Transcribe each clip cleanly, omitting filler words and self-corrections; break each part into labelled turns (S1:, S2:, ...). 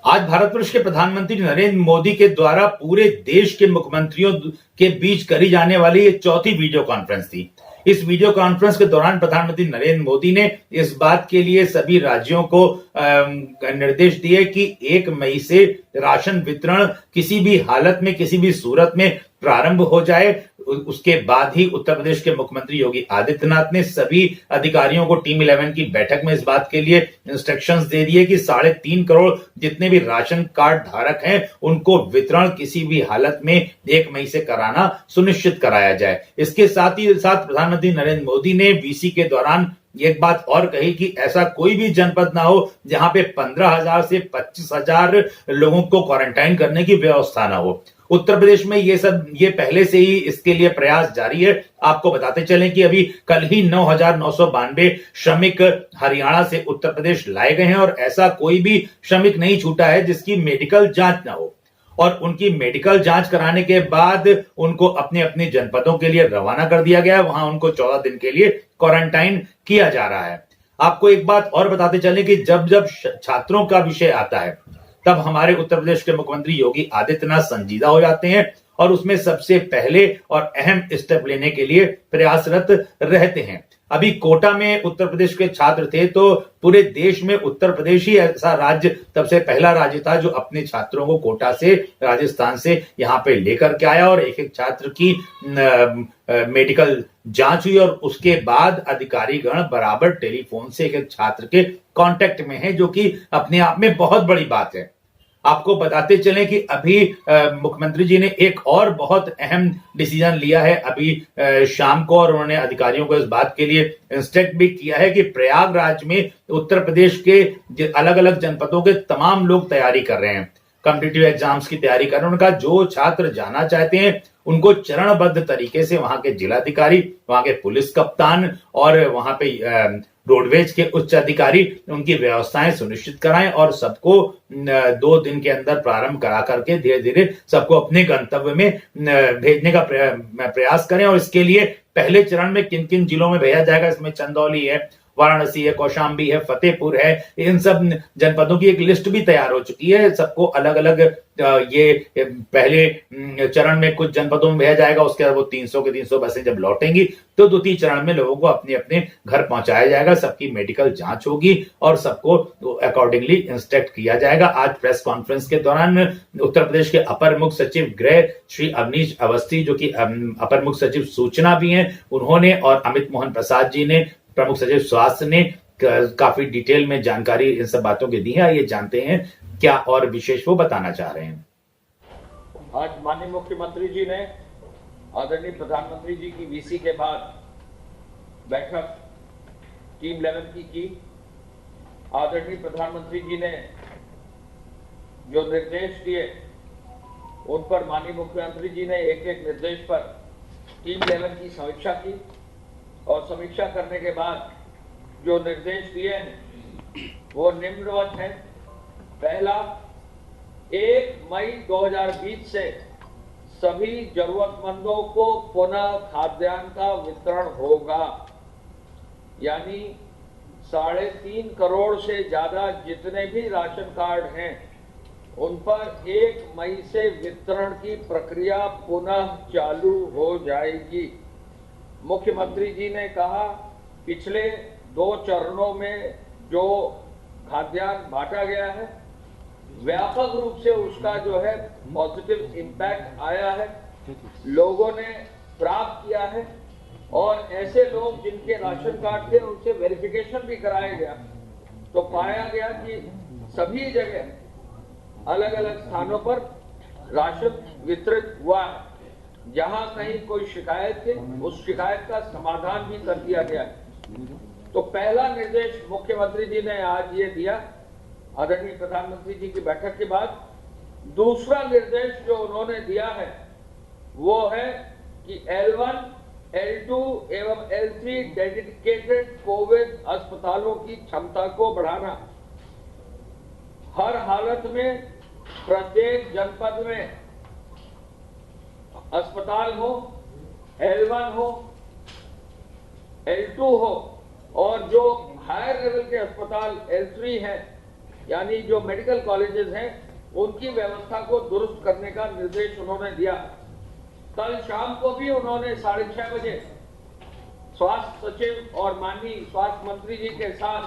S1: आज भारतवर्ष के प्रधानमंत्री नरेंद्र मोदी के द्वारा पूरे देश के मुख्यमंत्रियों के बीच करी जाने वाली ये चौथी वीडियो कॉन्फ्रेंस थी। इस वीडियो कॉन्फ्रेंस के दौरान प्रधानमंत्री नरेंद्र मोदी ने इस बात के लिए सभी राज्यों को निर्देश दिए कि 1 मई से राशन वितरण किसी भी हालत में, किसी भी सूरत में प्रारंभ हो जाए। उसके बाद ही उत्तर प्रदेश के मुख्यमंत्री योगी आदित्यनाथ ने सभी अधिकारियों को टीम 11 की बैठक में इस बात के लिए इंस्ट्रक्शंस दे दिए कि 3.5 करोड़ जितने भी राशन कार्ड धारक हैं उनको वितरण किसी भी हालत में 1 मई से कराना सुनिश्चित कराया जाए। इसके साथ ही साथ प्रधानमंत्री नरेंद्र मोदी ने वीसी के दौरान एक बात और कही कि ऐसा कोई भी जनपद ना हो जहां पे 15,000 से 25,000 लोगों को क्वारंटाइन करने की व्यवस्था ना हो। उत्तर प्रदेश में ये पहले से ही इसके लिए प्रयास जारी है। आपको बताते चलें कि अभी कल ही 9,992 श्रमिक हरियाणा से उत्तर प्रदेश लाए गए हैं और ऐसा कोई भी श्रमिक नहीं छूटा है जिसकी मेडिकल जांच ना हो। और उनकी मेडिकल जांच कराने के बाद उनको अपने अपने जनपदों के लिए रवाना कर दिया गया है। वहां उनको 14 दिन के लिए क्वारंटाइन किया जा रहा है। आपको एक बात और बताते चलें कि जब जब छात्रों का विषय आता है तब हमारे उत्तर प्रदेश के मुख्यमंत्री योगी आदित्यनाथ संजीदा हो जाते हैं और उसमें सबसे पहले और अहम स्टेप लेने के लिए प्रयासरत रहते हैं। अभी कोटा में उत्तर प्रदेश के छात्र थे तो पूरे देश में उत्तर प्रदेश ही ऐसा राज्य तब से पहला राज्य था जो अपने छात्रों को कोटा से, राजस्थान से यहाँ पे लेकर के आया और एक एक छात्र की मेडिकल जांच हुई और उसके बाद अधिकारी गण बराबर टेलीफोन से एक एक छात्र के कांटेक्ट में है, जो कि अपने आप में बहुत बड़ी बात है। आपको बताते चलें कि अभी मुख्यमंत्री जी ने एक और बहुत अहम डिसीजन लिया है अभी शाम को, और उन्होंने अधिकारियों को इस बात के लिए इंस्ट्रक्ट भी किया है कि प्रयागराज में उत्तर प्रदेश के अलग अलग जनपदों के तमाम लोग तैयारी कर रहे हैं, कॉम्पिटिटिव एग्जाम्स की तैयारी कर रहे हैं। उनका जो छात्र जाना चाहते हैं उनको चरणबद्ध तरीके से वहां के जिलाधिकारी, वहां के पुलिस कप्तान और वहां पे रोडवेज के उच्च अधिकारी उनकी व्यवस्थाएं सुनिश्चित कराएं और सबको 2 दिन के अंदर प्रारंभ करा करके धीरे धीरे सबको अपने गंतव्य में भेजने का प्रयास करें। और इसके लिए पहले चरण में किन किन जिलों में भेजा जाएगा, इसमें चंदौली है, वाराणसी है, कौशाम्बी है, फतेहपुर है, इन सब जनपदों की एक लिस्ट भी तैयार हो चुकी है। सबको अलग अलग ये पहले चरण में कुछ जनपदों में भेजा जाएगा, उसके बाद वो 300 के 300 बसें जब लौटेंगी तो द्वितीय चरण में लोगों को अपने अपने घर पहुंचाया जाएगा, सबकी मेडिकल जांच होगी और सबको अकॉर्डिंगली इंस्ट्रक्ट किया जाएगा। आज प्रेस कॉन्फ्रेंस के दौरान उत्तर प्रदेश के अपर मुख्य सचिव गृह श्री अवनीश अवस्थी, जो कि अपर मुख्य सचिव सूचना भी हैं, उन्होंने और अमित मोहन प्रसाद जी ने, प्रमुख सचिव स्वास्थ्य ने काफी डिटेल में जानकारी इन सब बातों की दी है। ये जानते हैं क्या और विशेष वो बताना चाह रहे हैं।
S2: आज माननीय मुख्यमंत्री जी ने आदरणीय प्रधानमंत्री जी की वीसी के बाद बैठक टीम 11 की। आदरणीय प्रधानमंत्री जी ने जो निर्देश दिए उन पर माननीय मुख्यमंत्री जी ने एक एक निर्देश पर टीम 11 की समीक्षा की और समीक्षा करने के बाद जो निर्देश दिए हैं वो निम्नवत है। पहला, 1 मई 2020 से सभी जरूरतमंदों को पुनः खाद्यान्न का वितरण होगा, यानी 3.5 करोड़ से ज्यादा जितने भी राशन कार्ड हैं उन पर 1 मई से वितरण की प्रक्रिया पुनः चालू हो जाएगी। मुख्यमंत्री जी ने कहा पिछले 2 चरणों में जो खाद्यान्न बांटा गया है व्यापक रूप से उसका जो है पॉजिटिव इम्पैक्ट आया है, लोगों ने प्राप्त किया है और ऐसे लोग जिनके राशन कार्ड थे उनसे वेरिफिकेशन भी कराया गया तो पाया गया कि सभी जगह अलग अलग स्थानों पर राशन वितरित हुआ है। जहां कहीं कोई शिकायत थी उस शिकायत का समाधान भी कर दिया गया है। तो पहला निर्देश मुख्यमंत्री जी ने आज ये दिया आदरणीय प्रधानमंत्री जी की बैठक के बाद। दूसरा निर्देश जो उन्होंने दिया है वो है कि L1, L2 एवं L3 डेडिकेटेड कोविड अस्पतालों की क्षमता को बढ़ाना। हर हालत में प्रत्येक जनपद में अस्पताल हो, L1 हो, L2 हो और जो हायर लेवल के अस्पताल L3 हैं यानी जो मेडिकल कॉलेजेस हैं उनकी व्यवस्था को दुरुस्त करने का निर्देश उन्होंने दिया। कल शाम को भी उन्होंने 6:30 बजे स्वास्थ्य सचिव और माननीय स्वास्थ्य मंत्री जी के साथ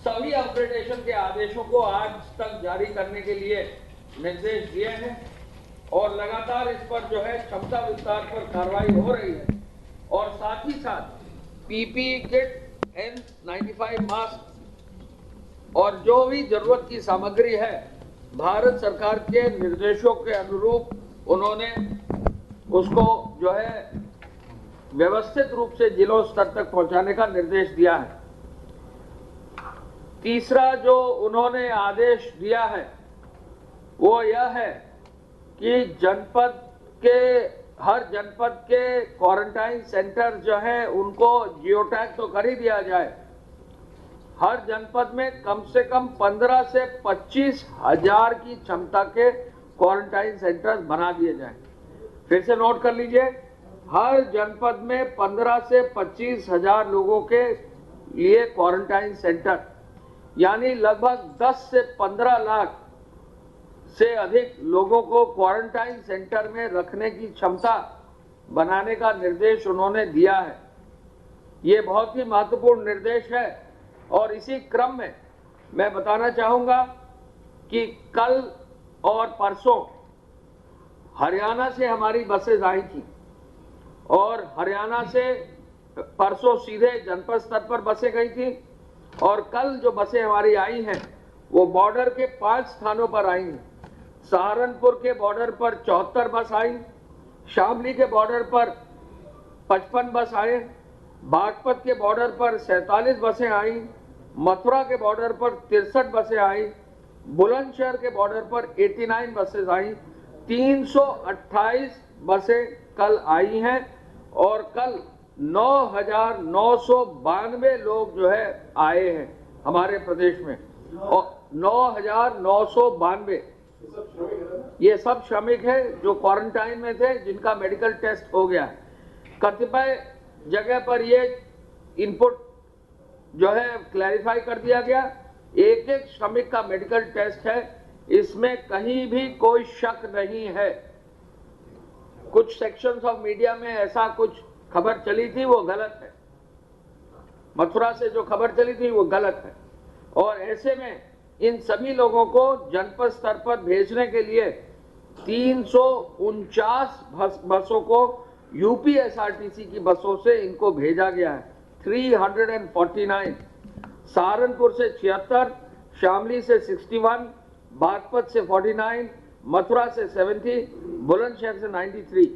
S2: सभी अपग्रेडेशन के आदेशों को आज तक जारी करने के लिए निर्देश दिए हैं और लगातार इस पर जो है क्षमता विस्तार पर कार्रवाई हो रही है। और साथ ही साथ पीपीई किट, N95 मास्क और जो भी जरूरत की सामग्री है भारत सरकार के निर्देशों के अनुरूप उन्होंने उसको जो है व्यवस्थित रूप से जिलों स्तर तक पहुंचाने का निर्देश दिया है। तीसरा जो उन्होंने आदेश दिया है वो यह है कि हर जनपद के क्वारंटाइन सेंटर जो है उनको जियो टैग तो कर ही दिया जाए। हर जनपद में कम से कम 15 से 25 हजार की क्षमता के क्वारंटाइन सेंटर्स बना दिए जाएं। फिर से नोट कर लीजिए, हर जनपद में 15 से 25 हजार लोगों के लिए क्वारंटाइन सेंटर, यानी लगभग 10 से 15 लाख से अधिक लोगों को क्वारंटाइन सेंटर में रखने की क्षमता बनाने का निर्देश उन्होंने दिया है। ये बहुत ही महत्वपूर्ण निर्देश है। और इसी क्रम में मैं बताना चाहूंगा कि कल और परसों हरियाणा से हमारी बसें आई थी और हरियाणा से परसों सीधे जनपद स्तर पर बसें गई थी और कल जो बसें हमारी आई हैं वो बॉर्डर के 5 स्थानों पर आई हैं। सहारनपुर के बॉर्डर पर 74 बस आई, शामली के बॉर्डर पर 55 बस आए, बागपत के बॉर्डर पर 47 बसें आई, मथुरा के बॉर्डर पर 63 बसें आई, बुलंदशहर के बॉर्डर पर 89 बसें आई। 328 बसें कल आई हैं और कल 9,992 लोग जो है आए हैं हमारे प्रदेश में, और 9,992 ये सब श्रमिक है जो क्वारंटाइन में थे, जिनका मेडिकल टेस्ट हो गया है। कतिपय जगह पर ये इनपुट जो है क्लैरिफाई कर दिया गया, एक एक श्रमिक का मेडिकल टेस्ट है, इसमें कहीं भी कोई शक नहीं है। कुछ सेक्शंस ऑफ मीडिया में ऐसा कुछ खबर चली थी वो गलत है, मथुरा से जो खबर चली थी वो गलत है। और ऐसे में इन सभी लोगों को जनपद स्तर पर भेजने के लिए 349 बसों को यूपीएसआरटीसी की बसों से इनको भेजा गया है। 349, सहारनपुर से 76, शामली से 61, बागपत से 49, मथुरा से 70, बुलंदशहर से 93,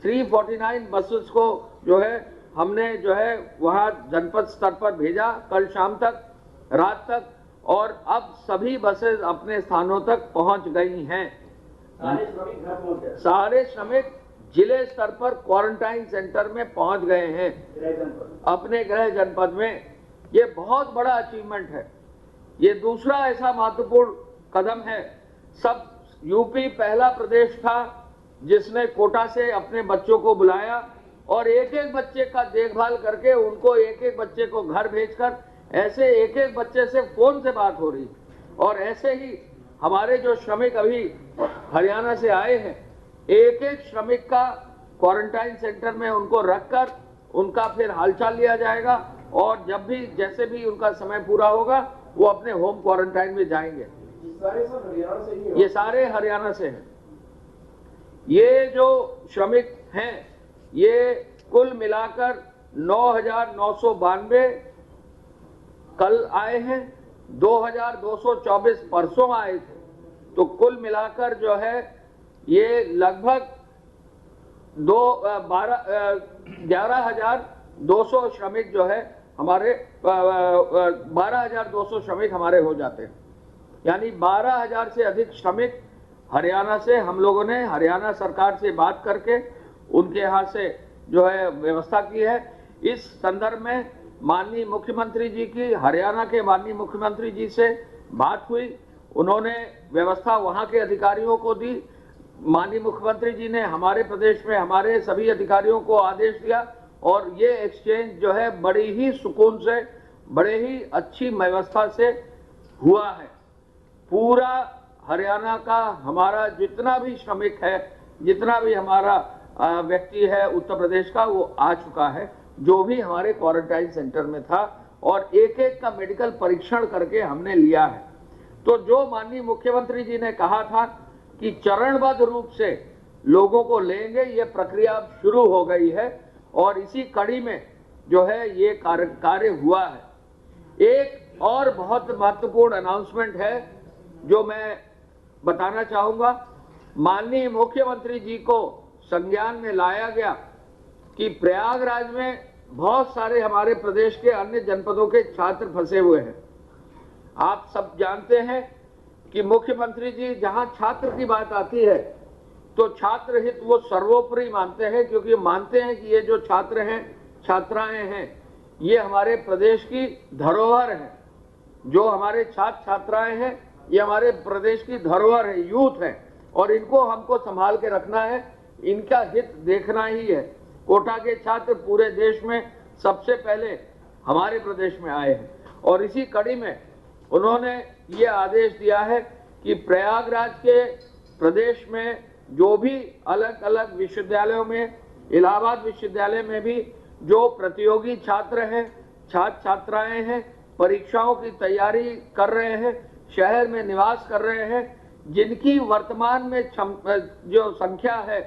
S2: 349 बसेस को जो है हमने जो है वहाँ जनपद स्तर पर भेजा कल शाम तक, रात तक, और अब सभी बसेस अपने स्थानों तक पहुंच गई हैं। सारे श्रमिक जिले स्तर पर क्वारंटाइन सेंटर में पहुंच गए हैं अपने गृह जनपद में। ये बहुत बड़ा अचीवमेंट है। ये दूसरा ऐसा महत्वपूर्ण कदम है। सब यूपी पहला प्रदेश था जिसने कोटा से अपने बच्चों को बुलाया और एक एक बच्चे का देखभाल करके उनको एक एक बच्चे को घर भेजकर ऐसे एक एक बच्चे से फोन से बात हो रही। और ऐसे ही हमारे जो श्रमिक अभी हरियाणा से आए हैं, एक एक श्रमिक का क्वारंटाइन सेंटर में उनको रखकर उनका फिर हालचाल लिया जाएगा और जब भी जैसे भी उनका समय पूरा होगा वो अपने होम क्वारंटाइन में जाएंगे। ये सारे हरियाणा से हैं। ये जो श्रमिक हैं ये कुल मिलाकर 9,992 कल आए हैं, 2,224 परसों आए थे, तो कुल मिलाकर जो है ये लगभग 11,200 श्रमिक जो है हमारे 12,200 श्रमिक हमारे हो जाते हैं। यानी 12,000 से अधिक श्रमिक हरियाणा से हम लोगों ने हरियाणा सरकार से बात करके उनके यहाँ से जो है व्यवस्था की है। इस संदर्भ में माननीय मुख्यमंत्री जी की, हरियाणा के माननीय मुख्यमंत्री जी से बात हुई, उन्होंने व्यवस्था वहाँ के अधिकारियों को दी। माननीय मुख्यमंत्री जी ने हमारे प्रदेश में हमारे सभी अधिकारियों को आदेश दिया और ये एक्सचेंज जो है बड़ी ही सुकून से, बड़े ही अच्छी व्यवस्था से हुआ है। पूरा हरियाणा का हमारा जितना भी श्रमिक है, जितना भी हमारा व्यक्ति है उत्तर प्रदेश का, वो आ चुका है, जो भी हमारे क्वारंटाइन सेंटर में था, और एक एक का मेडिकल परीक्षण करके हमने लिया है। तो जो माननीय मुख्यमंत्री जी ने कहा था कि चरणबद्ध रूप से लोगों को लेंगे, ये प्रक्रिया शुरू हो गई है और इसी कड़ी में जो है ये कार्य हुआ है। एक और बहुत महत्वपूर्ण अनाउंसमेंट है जो मैं बताना चाहूंगा। माननीय मुख्यमंत्री जी को संज्ञान में लाया गया कि प्रयागराज में बहुत सारे हमारे प्रदेश के अन्य जनपदों के छात्र फंसे हुए हैं। आप सब जानते हैं कि मुख्यमंत्री जी जहां छात्र की बात आती है तो छात्र हित वो सर्वोपरि मानते हैं, क्योंकि मानते हैं कि ये जो छात्र हैं, छात्राएं हैं, ये हमारे प्रदेश की धरोहर है। जो हमारे छात्र छात्राएं हैं, ये हमारे प्रदेश की धरोहर है, यूथ है, और इनको हमको संभाल के रखना है, इनका हित देखना ही है। कोटा के छात्र पूरे देश में सबसे पहले हमारे प्रदेश में आए हैं और इसी कड़ी में उन्होंने ये आदेश दिया है कि प्रयागराज के प्रदेश में जो भी अलग अलग विश्वविद्यालयों में, इलाहाबाद विश्वविद्यालय में भी जो प्रतियोगी छात्र हैं, छात्र छात्राएं हैं, परीक्षाओं की तैयारी कर रहे हैं, शहर में निवास कर रहे हैं, जिनकी वर्तमान में जो संख्या है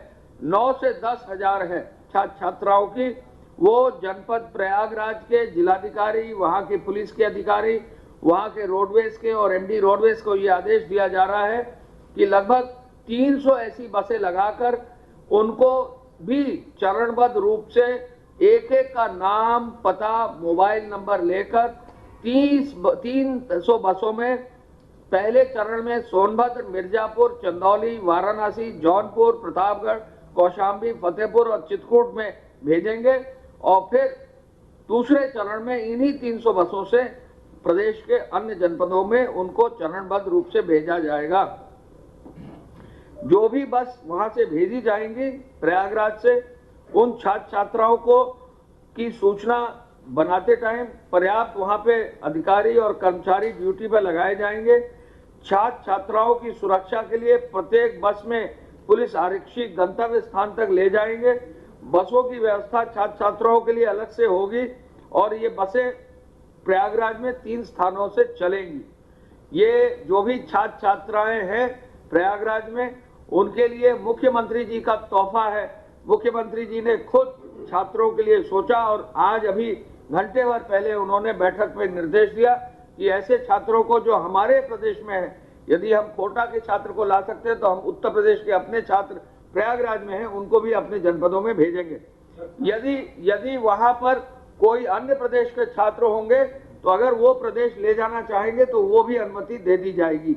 S2: 9 से 10 हजार है छात्र छात्राओं की, वो जनपद प्रयागराज के जिलाधिकारी, वहां के पुलिस के अधिकारी, वहां के रोडवेज के और एमडी रोडवेज को ये आदेश दिया जा रहा है कि लगभग 300 ऐसी बसें लगाकर उनको भी चरणबद्ध रूप से एक एक का नाम, पता, मोबाइल नंबर लेकर 300 बसों में पहले चरण में सोनभद्र, मिर्जापुर, चंदौली, वाराणसी, जौनपुर, प्रतापगढ़, कौशाम्बी, फतेहपुर और चित्रकूट में भेजेंगे और फिर दूसरे चरण में इन्हीं 300 बसों से प्रदेश के अन्य जनपदों में उनको चरणबद्ध रूप से भेजा जाएगा। जो भी बस वहां से भेजी जाएंगी प्रयागराज से, उन छात्र छात्राओं को की सूचना बनाते टाइम पर्याप्त वहां पे अधिकारी और कर्मचारी ड्यूटी पर लगाए जाएंगे। छात्र छात्राओं की सुरक्षा के लिए प्रत्येक बस में पुलिस आरक्षी गंतव्य स्थान तक ले जाएंगे। बसों की व्यवस्था छात्र छात्राओं के लिए अलग से होगी और ये बसें प्रयागराज में 3 स्थानों से चलेंगी। ये जो भी छात्र छात्राएं हैं प्रयागराज में, उनके लिए मुख्यमंत्री जी का तोहफा है। मुख्यमंत्री जी ने खुद छात्रों के लिए सोचा और आज अभी घंटे भर पहले उन्होंने बैठक में निर्देश दिया कि ऐसे छात्रों को जो हमारे प्रदेश में है, यदि हम कोटा के छात्र को ला सकते हैं तो हम उत्तर प्रदेश के अपने छात्र प्रयागराज में हैं, उनको भी अपने जनपदों में भेजेंगे। यदि वहां पर कोई अन्य प्रदेश के छात्र होंगे तो अगर वो प्रदेश ले जाना चाहेंगे तो वो भी अनुमति दे दी जाएगी।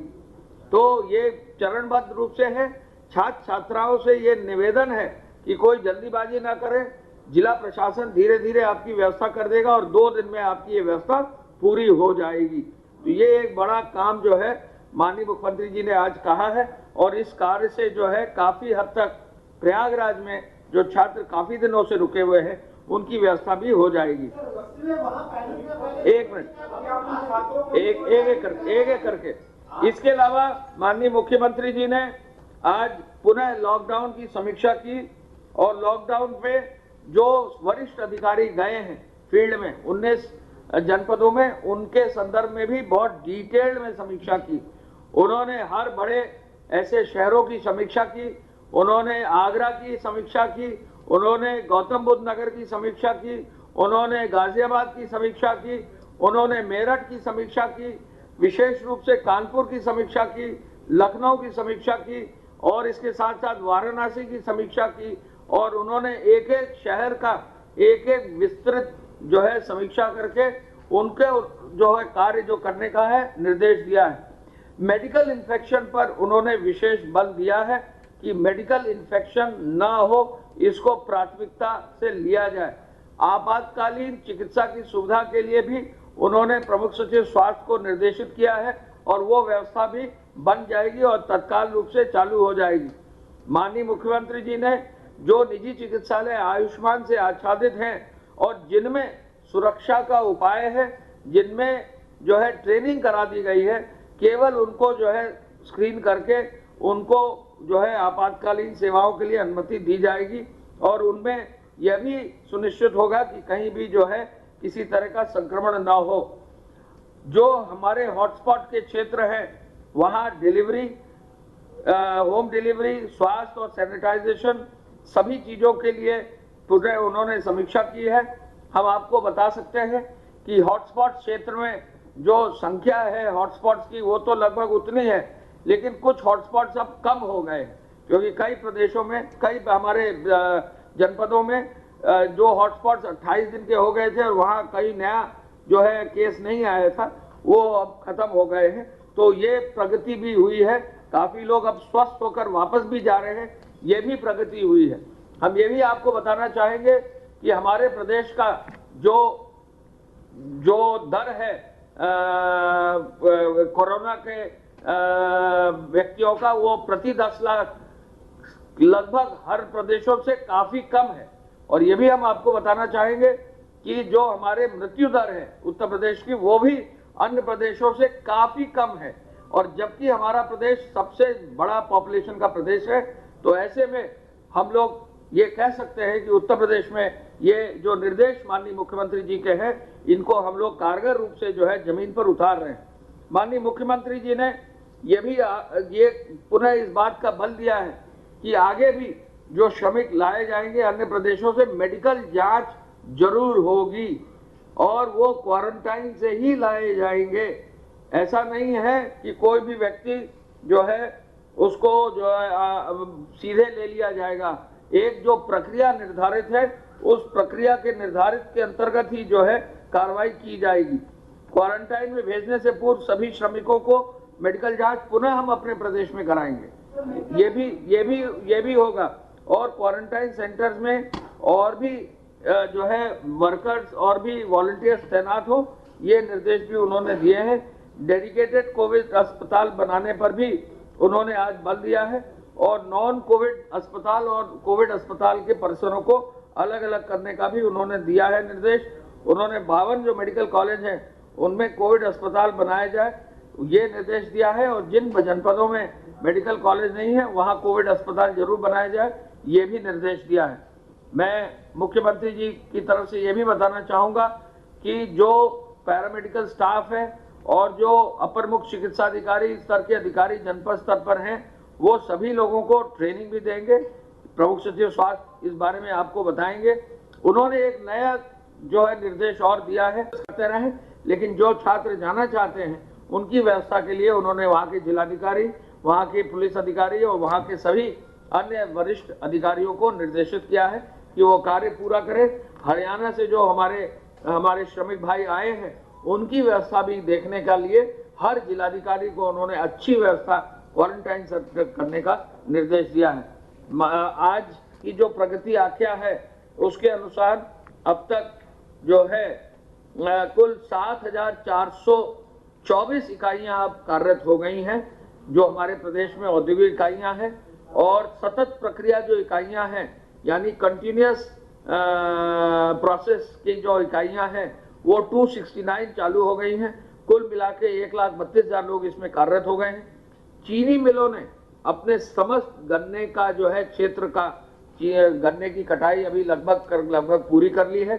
S2: तो ये चरणबद्ध रूप से है। छात्र छात्राओं से ये निवेदन है कि कोई जल्दीबाजी ना करें। जिला प्रशासन धीरे धीरे आपकी व्यवस्था कर देगा और 2 दिन में आपकी ये व्यवस्था पूरी हो जाएगी। तो ये एक बड़ा काम जो है माननीय मुख्यमंत्री जी ने आज कहा है और इस कार्य से जो है काफी हद तक प्रयागराज में जो छात्र काफी दिनों से रुके हुए हैं उनकी व्यवस्था भी हो जाएगी। एक मिनट, एक करके। इसके अलावा माननीय मुख्यमंत्री जी ने आज पुनः लॉकडाउन की समीक्षा की और लॉकडाउन पे जो वरिष्ठ अधिकारी गए हैं फील्ड में 19 जनपदों में, उनके संदर्भ में भी बहुत डिटेल्ड में समीक्षा की। उन्होंने हर बड़े ऐसे शहरों की समीक्षा की, उन्होंने आगरा की समीक्षा की, उन्होंने गौतम बुद्ध नगर की समीक्षा की, उन्होंने गाजियाबाद की समीक्षा की, उन्होंने मेरठ की समीक्षा की, विशेष रूप से कानपुर की समीक्षा की, लखनऊ की समीक्षा की और इसके साथ साथ वाराणसी की समीक्षा की और उन्होंने एक एक शहर का एक एक विस्तृत जो है समीक्षा करके उनके जो है कार्य जो करने का है निर्देश दिया है। मेडिकल इन्फेक्शन पर उन्होंने विशेष बल दिया है कि मेडिकल इन्फेक्शन ना हो, इसको प्राथमिकता से लिया जाए। आपातकालीन चिकित्सा की सुविधा के लिए भी उन्होंने प्रमुख सचिव स्वास्थ्य को निर्देशित किया है और वो व्यवस्था भी बन जाएगी और तत्काल रूप से चालू हो जाएगी। माननीय मुख्यमंत्री जी ने जो निजी चिकित्सालय आयुष्मान से आच्छादित हैं और जिनमें सुरक्षा का उपाय है, जिनमें जो है ट्रेनिंग करा दी गई है केवल उनको जो है स्क्रीन करके उनको जो है आपातकालीन सेवाओं के लिए अनुमति दी जाएगी और उनमें यह भी सुनिश्चित होगा कि कहीं भी जो है किसी तरह का संक्रमण ना हो। जो हमारे हॉटस्पॉट के क्षेत्र हैं वहां डिलीवरी, होम डिलीवरी, स्वास्थ्य और सैनिटाइजेशन सभी चीजों के लिए पुनः उन्होंने समीक्षा की है। हम आपको बता सकते हैं कि हॉटस्पॉट क्षेत्र में जो संख्या है हॉटस्पॉट्स की वो तो लगभग उतनी है, लेकिन कुछ हॉटस्पॉट्स अब कम हो गए हैं क्योंकि कई प्रदेशों में, कई हमारे जनपदों में जो हॉटस्पॉट्स 28 दिन के हो गए थे और वहाँ कई नया जो है केस नहीं आया था वो अब खत्म हो गए हैं। तो ये प्रगति भी हुई है, काफी लोग अब स्वस्थ होकर वापस भी जा रहे हैं, ये भी प्रगति हुई है। हम ये भी आपको बताना चाहेंगे कि हमारे प्रदेश का जो दर है कोरोना के व्यक्तियों का वो प्रति 10 लाख लगभग हर प्रदेशों से काफी कम है। और ये भी हम आपको बताना चाहेंगे कि जो हमारे मृत्यु दर है उत्तर प्रदेश की वो भी अन्य प्रदेशों से काफी कम है। और जबकि हमारा प्रदेश सबसे बड़ा पॉपुलेशन का प्रदेश है, तो ऐसे में हम लोग ये कह सकते हैं कि उत्तर प्रदेश में ये जो निर्देश माननीय मुख्यमंत्री जी के हैं इनको हम लोग कारगर रूप से जो है जमीन पर उतार रहे हैं। माननीय मुख्यमंत्री जी ने ये पुनः इस बात का बल दिया है कि आगे भी जो श्रमिक लाए जाएंगे अन्य प्रदेशों से मेडिकल जांच जरूर होगी और वो क्वारंटाइन से ही लाए जाएंगे। ऐसा नहीं है कि कोई भी व्यक्ति जो है उसको जो है सीधे ले लिया जाएगा। एक जो प्रक्रिया निर्धारित है उस प्रक्रिया के निर्धारित के अंतर्गत ही जो है कार्रवाई की जाएगी। क्वारंटाइन में भेजने से पूर्व सभी श्रमिकों को मेडिकल जांच पुनः हम अपने प्रदेश में कराएंगे। ये भी होगा। और क्वारंटाइन सेंटर्स में और भी जो है वर्कर्स और भी वॉलंटियर्स तैनात हो, ये निर्देश भी उन्होंने दिए हैं। डेडिकेटेड कोविड अस्पताल बनाने पर भी उन्होंने आज बल दिया है और नॉन कोविड अस्पताल और कोविड अस्पताल के परिसरों को अलग अलग करने का भी उन्होंने दिया है निर्देश। उन्होंने 52 जो मेडिकल कॉलेज हैं उनमें कोविड अस्पताल बनाया जाए ये निर्देश दिया है और जिन जनपदों में मेडिकल कॉलेज नहीं है वहां कोविड अस्पताल जरूर बनाया जाए ये भी निर्देश दिया है। मैं मुख्यमंत्री जी की तरफ से ये भी बताना चाहूंगा कि जो पैरामेडिकल स्टाफ है और जो अपर मुख्य चिकित्सा अधिकारी स्तर के अधिकारी जनपद स्तर पर हैं वो सभी लोगों को ट्रेनिंग भी देंगे। प्रमुख सचिव स्वास्थ्य इस बारे में आपको बताएंगे। उन्होंने एक नया जो है निर्देश और दिया है, करते रहे, लेकिन जो छात्र जाना चाहते हैं उनकी व्यवस्था के लिए उन्होंने वहाँ के जिलाधिकारी, वहाँ के पुलिस अधिकारी और वहाँ के सभी अन्य वरिष्ठ अधिकारियों को निर्देशित किया है कि वो कार्य पूरा करें। हरियाणा से जो हमारे श्रमिक भाई आए हैं उनकी व्यवस्था भी देखने के लिए हर जिलाधिकारी को उन्होंने अच्छी व्यवस्था क्वारंटाइन करने का निर्देश दिया है। आज की जो प्रगति आख्या है उसके अनुसार अब तक जो है कुल 7,424 इकाइयां अब कार्यरत हो गई हैं जो हमारे प्रदेश में औद्योगिक इकाइयां हैं और सतत प्रक्रिया जो इकाइयां हैं यानी कंटिन्यूअस प्रोसेस की जो इकाइयां हैं वो 269 चालू हो गई हैं। कुल मिला के 1,32,000 लोग इसमें कार्यरत हो गए हैं। चीनी मिलों ने अपने समस्त गन्ने का जो है क्षेत्र का गन्ने की कटाई अभी लगभग पूरी कर ली है।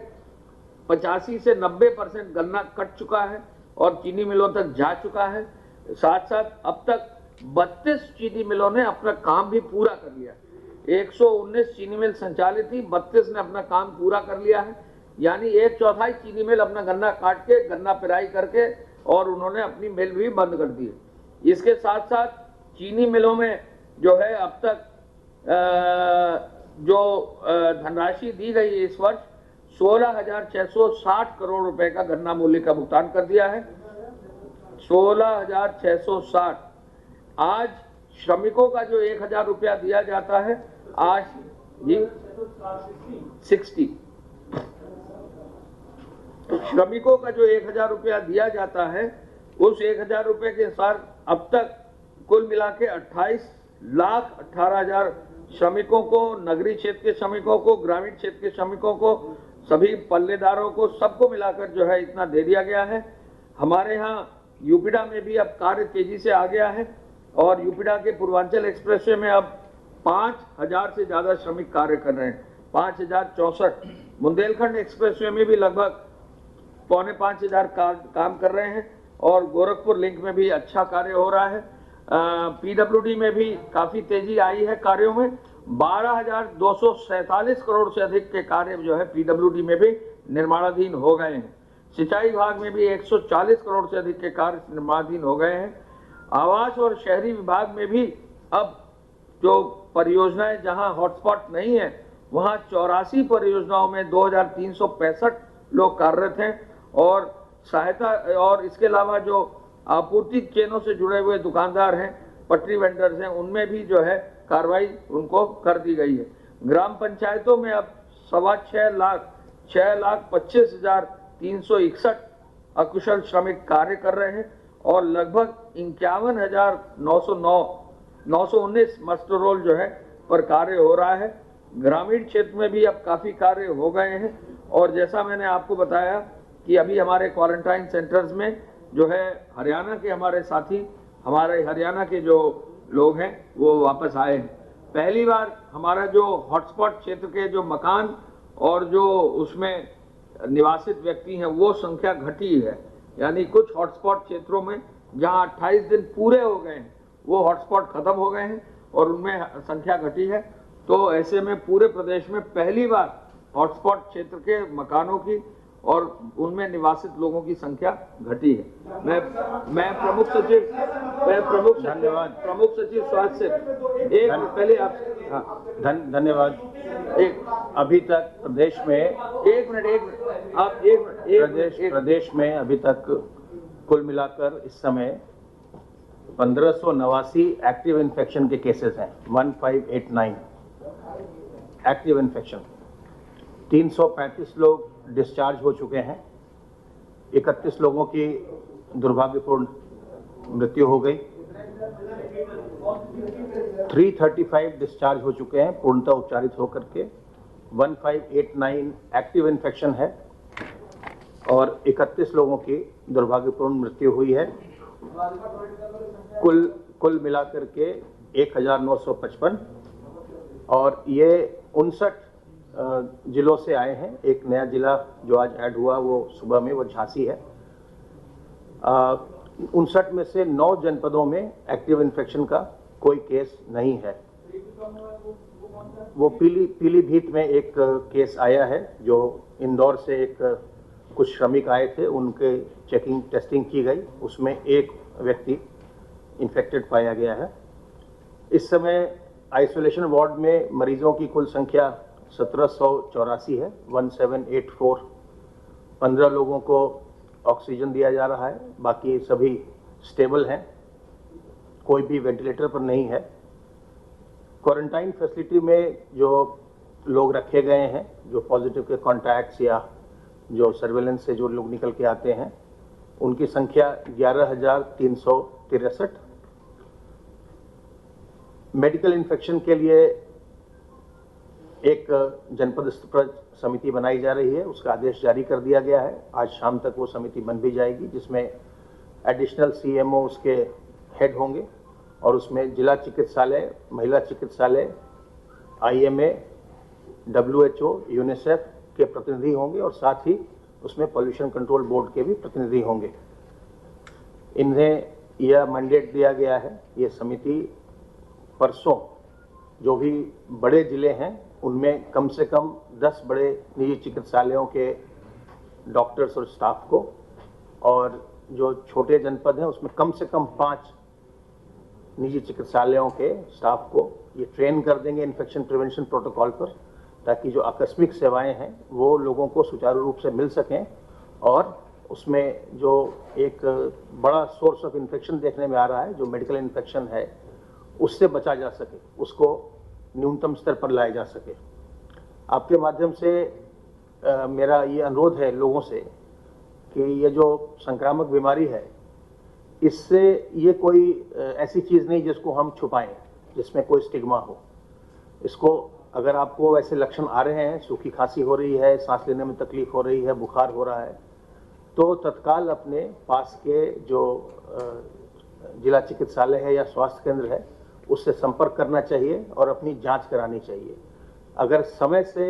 S2: 85 से 90% गन्ना कट चुका है और चीनी मिलों तक जा चुका है। साथ साथ अब तक 32 चीनी मिलों ने अपना काम भी पूरा कर लिया। 119 चीनी मिल संचालित थी, 32 ने अपना काम पूरा कर लिया है, यानी 1/4 चीनी मिल अपना गन्ना काट के गन्ना पिराई करके और उन्होंने अपनी मिल भी बंद कर दी है। इसके साथ साथ चीनी मिलों में जो है अब तक जो धनराशि दी गई है इस वर्ष 16,660 करोड़ रुपए का गन्ना मूल्य का भुगतान कर दिया है। 16,660। आज श्रमिकों का जो 1,000 रुपया दिया जाता है आज जी 60 श्रमिकों का जो 1,000 रुपया दिया जाता है उस 1,000 रुपए के अनुसार अब तक कुल मिला के 28,18,000 श्रमिकों को, नगरीय क्षेत्र के श्रमिकों को, ग्रामीण क्षेत्र के श्रमिकों को, सभी पल्लेदारों को, सबको मिलाकर जो है इतना दे दिया गया है। हमारे यहाँ यूपीडा में भी अब कार्य तेजी से आ गया है और यूपीडा के पूर्वांचल एक्सप्रेसवे में अब 5,000 से ज्यादा श्रमिक कार्य कर रहे हैं, 5,064। बुंदेलखंड एक्सप्रेसवे में भी लगभग 4,500 काम कर रहे हैं और गोरखपुर लिंक में भी अच्छा कार्य हो रहा है। पीडब्ल्यूडी में भी काफी तेजी आई है कार्यों में। 12,247 करोड़ से अधिक के कार्य जो है पीडब्ल्यूडी में भी निर्माणाधीन हो गए हैं। सिंचाई विभाग में भी 140 करोड़ से अधिक के कार्य निर्माणाधीन हो गए हैं। आवास और शहरी विभाग में भी अब जो परियोजनाएं जहां हॉटस्पॉट नहीं है वहां 84 परियोजनाओं में 2,365 लोग कार्यरत हैं और सहायता, और इसके अलावा जो आपूर्ति चेनों से जुड़े हुए दुकानदार हैं, पटरी वेंडर्स हैं, उनमें भी जो है कार्रवाई उनको कर दी गई है। ग्राम पंचायतों में अब 6,25,361 अकुशल श्रमिक कार्य कर रहे हैं और लगभग 51,919 मास्टर रोल जो है पर कार्य हो रहा है। ग्रामीण क्षेत्र में भी अब काफी कार्य हो गए हैं और जैसा मैंने आपको बताया कि अभी हमारे क्वारंटाइन सेंटर्स में जो है हरियाणा के हमारे साथी, हमारे हरियाणा के जो लोग हैं वो वापस आए हैं। पहली बार हमारा जो हॉटस्पॉट क्षेत्र के जो मकान और जो उसमें निवासित व्यक्ति हैं वो संख्या घटी है, यानी कुछ हॉटस्पॉट क्षेत्रों में जहां 28 दिन पूरे हो गए हैं वो हॉटस्पॉट खत्म हो गए हैं और उनमें संख्या घटी है। तो ऐसे में पूरे प्रदेश में पहली बार हॉटस्पॉट क्षेत्र के मकानों की और उनमें निवासित लोगों की संख्या घटी है। मैं प्रमुख सचिव स्वास्थ्य से एक पहले आप
S3: धन्यवाद। अभी तक प्रदेश में प्रदेश में अभी तक कुल मिलाकर इस समय 1589 एक्टिव इन्फेक्शन के केसेस हैं। 1589 एक्टिव इन्फेक्शन। 335 लोग डिस्चार्ज हो चुके हैं। 31 लोगों की दुर्भाग्यपूर्ण मृत्यु हो गई। 335 डिस्चार्ज हो चुके हैं पूर्णतः उपचारित होकर के। 1589 एक्टिव इन्फेक्शन है और 31 लोगों की दुर्भाग्यपूर्ण मृत्यु हुई है। कुल मिलाकर के 1,955 और ये 59 जिलों से आए हैं। एक नया जिला जो आज ऐड हुआ वो सुबह में, वो झांसी है। 59 में से 9 जनपदों में एक्टिव इन्फेक्शन का कोई केस नहीं है। वो पीलीभीत में एक केस आया है जो इंदौर से एक कुछ श्रमिक आए थे, उनके टेस्टिंग की गई, उसमें एक व्यक्ति इन्फेक्टेड पाया गया है। इस समय आइसोलेशन वार्ड में मरीजों की कुल संख्या 1784 है, 1784। 15 लोगों को ऑक्सीजन दिया जा रहा है, बाकी सभी स्टेबल हैं, कोई भी वेंटिलेटर पर नहीं है। क्वारंटाइन फैसिलिटी में जो लोग रखे गए हैं, जो पॉजिटिव के कॉन्टैक्ट्स या जो सर्वेलेंस से जो लोग निकल के आते हैं, उनकी संख्या 11,363। मेडिकल इन्फेक्शन के लिए एक जनपद स्तर पर समिति बनाई जा रही है, उसका आदेश जारी कर दिया गया है। आज शाम तक वो समिति बन भी जाएगी, जिसमें एडिशनल सीएमओ उसके हेड होंगे और उसमें जिला चिकित्सालय, महिला चिकित्सालय, IMA, WHO, यूनिसेफ के प्रतिनिधि होंगे और साथ ही उसमें पॉल्यूशन कंट्रोल बोर्ड के भी प्रतिनिधि होंगे। इन्हें यह मैंडेट दिया गया है, ये समिति परसों जो भी बड़े जिले हैं उनमें कम से कम 10 बड़े निजी चिकित्सालयों के डॉक्टर्स और स्टाफ को, और जो छोटे जनपद हैं उसमें कम से कम 5 निजी चिकित्सालयों के स्टाफ को ये ट्रेन कर देंगे इन्फेक्शन प्रिवेंशन प्रोटोकॉल पर, ताकि जो आकस्मिक सेवाएं हैं वो लोगों को सुचारू रूप से मिल सकें और उसमें जो एक बड़ा सोर्स ऑफ इन्फेक्शन देखने में आ रहा है, जो मेडिकल इन्फेक्शन है, उससे बचा जा सके, उसको न्यूनतम स्तर पर लाया जा सके। आपके माध्यम से मेरा ये अनुरोध है लोगों से कि ये जो संक्रामक बीमारी है, इससे ये कोई ऐसी चीज़ नहीं जिसको हम छुपाएं, जिसमें कोई स्टिग्मा हो। इसको अगर आपको ऐसे लक्षण आ रहे हैं, सूखी खांसी हो रही है, सांस लेने में तकलीफ हो रही है, बुखार हो रहा है, तो तत्काल अपने पास के जो जिला चिकित्सालय है या स्वास्थ्य केंद्र है उससे संपर्क करना चाहिए और अपनी जांच करानी चाहिए। अगर समय से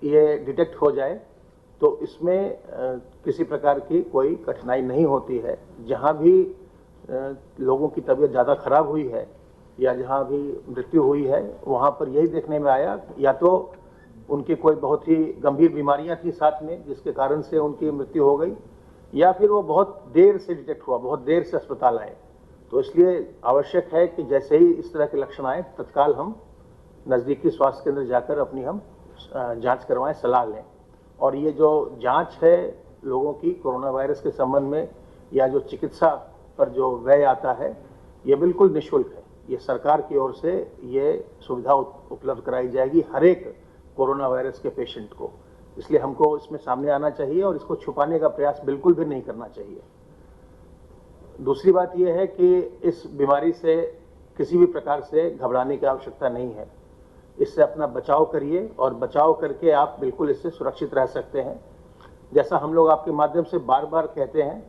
S3: ये डिटेक्ट हो जाए तो इसमें किसी प्रकार की कोई कठिनाई नहीं होती है। जहाँ भी लोगों की तबीयत ज़्यादा खराब हुई है या जहाँ भी मृत्यु हुई है वहाँ पर यही देखने में आया या तो उनकी कोई बहुत ही गंभीर बीमारियां थी साथ में जिसके कारण से उनकी मृत्यु हो गई, या फिर वो बहुत देर से डिटेक्ट हुआ, बहुत देर से अस्पताल आए। तो इसलिए आवश्यक है कि जैसे ही इस तरह के लक्षण आए तत्काल हम नज़दीकी स्वास्थ्य केंद्र जाकर अपनी हम जांच करवाएं, सलाह लें। और ये जो जांच है लोगों की कोरोना वायरस के संबंध में या जो चिकित्सा पर जो व्यय आता है ये बिल्कुल निःशुल्क है। ये सरकार की ओर से ये सुविधा उपलब्ध कराई जाएगी हर एक कोरोना वायरस के पेशेंट को। इसलिए हमको इसमें सामने आना चाहिए और इसको छुपाने का प्रयास बिल्कुल भी नहीं करना चाहिए। दूसरी बात यह है कि इस बीमारी से किसी भी प्रकार से घबराने की आवश्यकता नहीं है। इससे अपना बचाव करिए और बचाव करके आप बिल्कुल इससे सुरक्षित रह सकते हैं। जैसा हम लोग आपके माध्यम से बार बार कहते हैं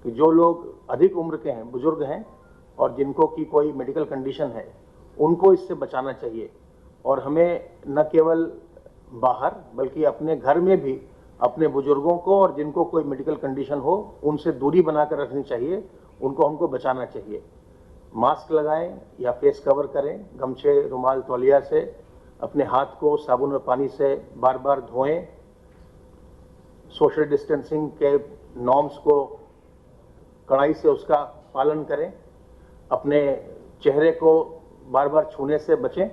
S3: कि जो लोग अधिक उम्र के हैं, बुजुर्ग हैं और जिनको की कोई मेडिकल कंडीशन है उनको इससे बचाना चाहिए। और हमें न केवल बाहर बल्कि अपने घर में भी अपने बुजुर्गों को और जिनको कोई मेडिकल कंडीशन हो उनसे दूरी बनाकर रखनी चाहिए, उनको हमको बचाना चाहिए। मास्क लगाएं या फेस कवर करें, गमछे, रुमाल, तौलिया से अपने हाथ को साबुन और पानी से बार बार धोएं। सोशल डिस्टेंसिंग के नॉर्म्स को कड़ाई से उसका पालन करें। अपने चेहरे को बार बार छूने से बचें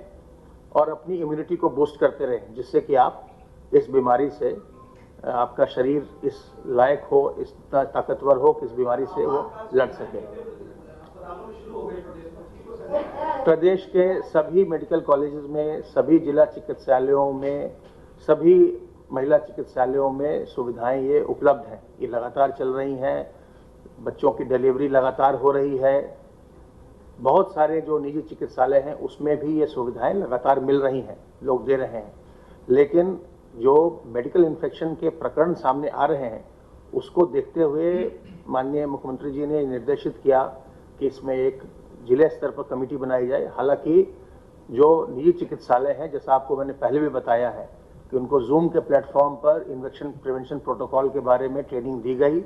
S3: और अपनी इम्यूनिटी को बूस्ट करते रहें, जिससे कि आप इस बीमारी से आपका शरीर इस लायक हो, इस ताकतवर हो कि इस बीमारी से वो लड़ सके। प्रदेश के सभी मेडिकल कॉलेजेस में, सभी जिला चिकित्सालयों में, सभी महिला चिकित्सालयों में सुविधाएं ये उपलब्ध हैं। ये लगातार चल रही हैं। बच्चों की डिलीवरी लगातार हो रही है। बहुत सारे जो निजी चिकित्सालय हैं उसमें भी ये सुविधाएं लगातार मिल रही हैं, लोग दे रहे हैं। लेकिन जो मेडिकल इन्फेक्शन के प्रकरण सामने आ रहे हैं उसको देखते हुए माननीय मुख्यमंत्री जी ने निर्देशित किया कि इसमें एक जिले स्तर पर कमेटी बनाई जाए। हालांकि जो निजी चिकित्सालय हैं, जैसा आपको मैंने पहले भी बताया है कि उनको जूम के प्लेटफॉर्म पर इन्फेक्शन प्रिवेंशन प्रोटोकॉल के बारे में ट्रेनिंग दी गई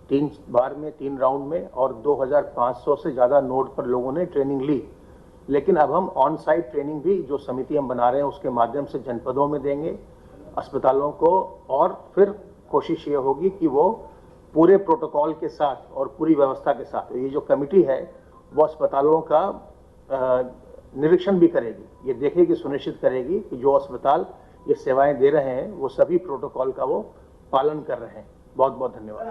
S3: 3 बार में, 3 राउंड में, और 2500 से ज़्यादा नोड पर लोगों ने ट्रेनिंग ली। लेकिन अब हम ऑन साइट ट्रेनिंग भी जो समिति हम बना रहे हैं उसके माध्यम से जनपदों में देंगे अस्पतालों को, और फिर कोशिश ये होगी कि वो पूरे प्रोटोकॉल के साथ और पूरी व्यवस्था के साथ ये जो कमेटी है वो अस्पतालों का निरीक्षण भी करेगी। ये देखेगी, सुनिश्चित करेगी कि जो अस्पताल ये सेवाएं दे रहे हैं वो सभी प्रोटोकॉल का वो पालन कर रहे हैं। बहुत बहुत धन्यवाद।